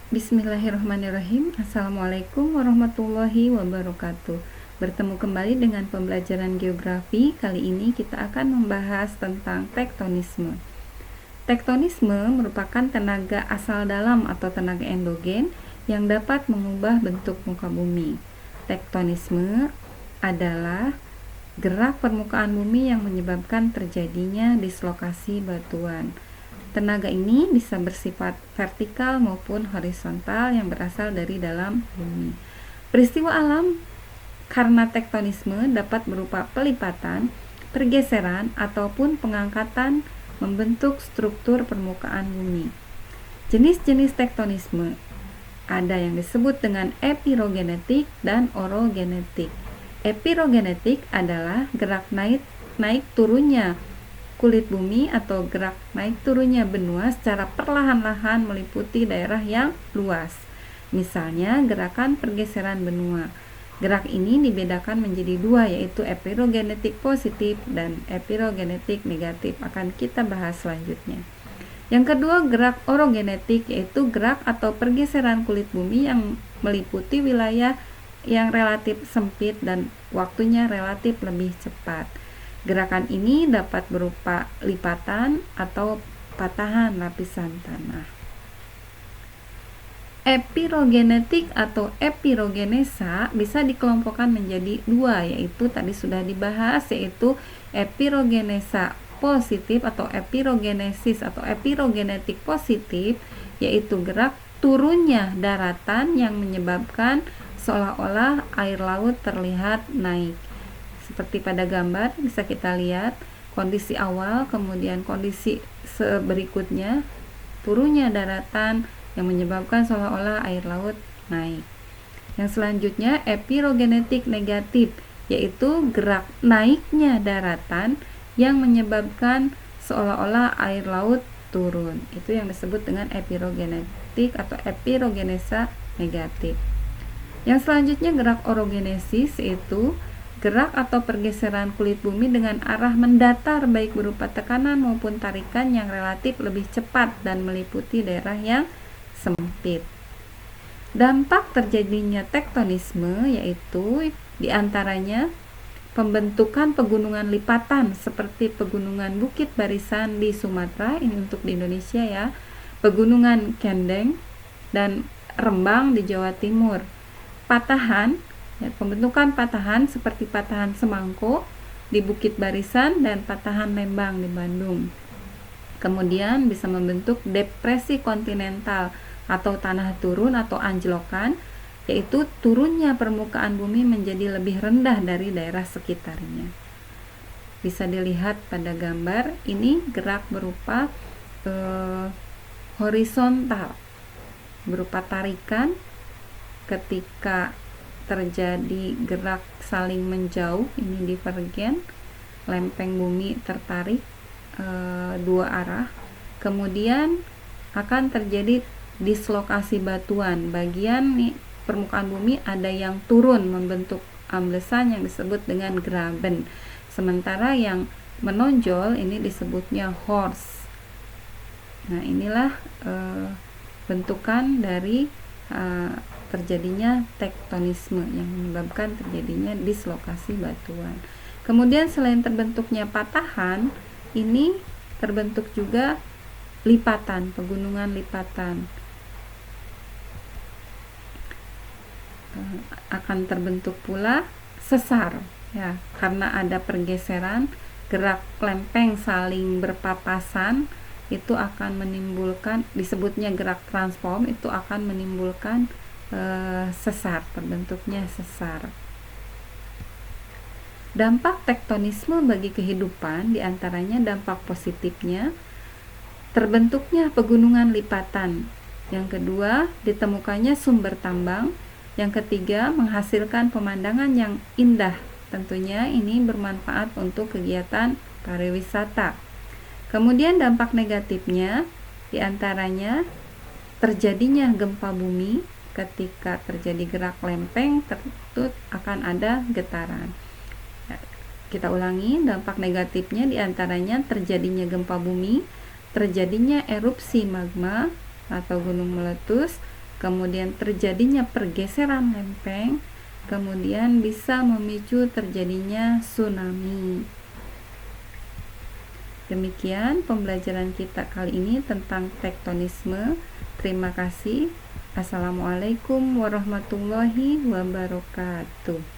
Bismillahirrahmanirrahim. Assalamualaikum warahmatullahi wabarakatuh. Bertemu kembali dengan pembelajaran geografi. Kali ini kita akan membahas tentang tektonisme. Tektonisme merupakan tenaga asal dalam atau tenaga endogen yang dapat mengubah bentuk muka bumi. Tektonisme adalah gerak permukaan bumi yang menyebabkan terjadinya dislokasi batuan. Tenaga ini bisa bersifat vertikal maupun horizontal yang berasal dari dalam bumi. Peristiwa alam karena tektonisme dapat berupa pelipatan, pergeseran, ataupun pengangkatan membentuk struktur permukaan bumi. Jenis-jenis tektonisme ada yang disebut dengan epirogenetik dan orogenetik. Epirogenetik adalah gerak naik turunnya kulit bumi atau gerak naik turunnya benua secara perlahan-lahan meliputi daerah yang luas. Misalnya gerakan pergeseran benua. Gerak ini dibedakan menjadi dua, yaitu epirogenetik positif dan epirogenetik negatif. Akan kita bahas selanjutnya. Yang kedua, gerak orogenetik, yaitu gerak atau pergeseran kulit bumi yang meliputi wilayah yang relatif sempit dan waktunya relatif lebih cepat. Gerakan ini dapat berupa lipatan atau patahan lapisan tanah. Epirogenetik atau epirogenesa bisa dikelompokkan menjadi dua, yaitu tadi sudah dibahas, yaitu epirogenesa positif atau epirogenesis atau epirogenetik positif, yaitu gerak turunnya daratan yang menyebabkan seolah-olah air laut terlihat naik. Seperti pada gambar bisa kita lihat kondisi awal, kemudian kondisi berikutnya turunnya daratan yang menyebabkan seolah-olah air laut naik. Yang selanjutnya epirogenetik negatif, yaitu gerak naiknya daratan yang menyebabkan seolah-olah air laut turun. Itu yang disebut dengan epirogenetik atau epirogenesa negatif. Yang selanjutnya gerak orogenesis, yaitu gerak atau pergeseran kulit bumi dengan arah mendatar baik berupa tekanan maupun tarikan yang relatif lebih cepat dan meliputi daerah yang sempit. Dampak terjadinya tektonisme yaitu diantaranya pembentukan pegunungan lipatan seperti pegunungan Bukit Barisan di Sumatera, ini untuk di Indonesia ya, pegunungan Kendeng dan Rembang di Jawa Timur. Patahan, pembentukan patahan seperti patahan Semangko di Bukit Barisan dan patahan Lembang di Bandung. Kemudian bisa membentuk depresi kontinental atau tanah turun atau anjlokan, yaitu turunnya permukaan bumi menjadi lebih rendah dari daerah sekitarnya. Bisa dilihat pada gambar ini gerak berupa horizontal, berupa tarikan ketika terjadi gerak saling menjauh, ini divergen, lempeng bumi tertarik dua arah, kemudian akan terjadi dislokasi batuan. Bagian permukaan bumi ada yang turun membentuk amblesan yang disebut dengan graben, sementara yang menonjol ini disebutnya horst. Nah, inilah bentukan dari terjadinya tektonisme yang menyebabkan terjadinya dislokasi batuan. Kemudian selain terbentuknya patahan, ini terbentuk juga lipatan, pegunungan lipatan. Akan terbentuk pula sesar ya, karena ada pergeseran, gerak lempeng saling berpapasan, itu akan menimbulkan, disebutnya gerak transform, itu akan menimbulkan sesar, terbentuknya sesar. Dampak tektonisme bagi kehidupan diantaranya dampak positifnya terbentuknya pegunungan lipatan, yang kedua ditemukannya sumber tambang, yang ketiga menghasilkan pemandangan yang indah, tentunya ini bermanfaat untuk kegiatan pariwisata. Kemudian dampak negatifnya diantaranya terjadinya gempa bumi. Ketika terjadi gerak lempeng, tentu akan ada getaran. Kita ulangi, dampak negatifnya diantaranya terjadinya gempa bumi, terjadinya erupsi magma atau gunung meletus, kemudian terjadinya pergeseran lempeng, kemudian bisa memicu terjadinya tsunami. Demikian pembelajaran kita kali ini tentang tektonisme. Terima kasih. Assalamualaikum warahmatullahi wabarakatuh.